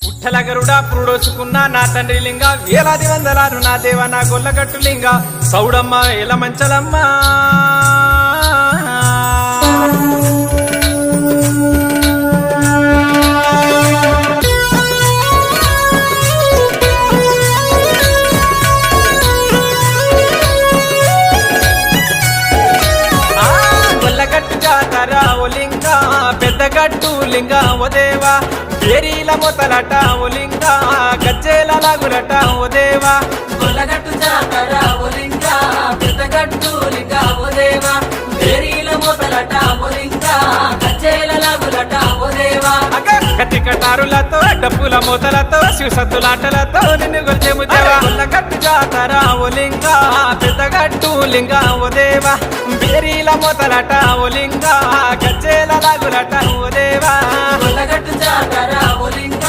పుట్టల గరుడా పురుడోసుకున్న నా తండ్రి లింగ వేలాది వందలారు నా దేవ నా గొల్లగట్టు లింగ సౌడమ్మ ఎల మంచలమ్మ గొల్లగట్టు జాతర ఓ లింగ పెద్దగట్టు లింగ ఓ దేవా ఏరీల మొతలట ఓ లింగ గజ్జేల లాగులట ఓ దేవా గొల్లగట్టు జాతర ఓ లింగ పెద్దగట్టు లింగ ఓ దేవా ఏరీల మొదలట ఓ లింగ గజ్జేల లాగులట ఓ దేవా కత్తి కటారులతో డప్పుల మూతలతో శివసత్తులాటలతో నిన్ను గొల్చెము దేవా గొల్లగట్టు జాతర ఓ లింగ పెద్దగట్టు లింగ ఓ దేవా బేరీల మొతలట ఓ లింగ గజ్జేల లాగులట ఓ దేవా గొల్లగట్టు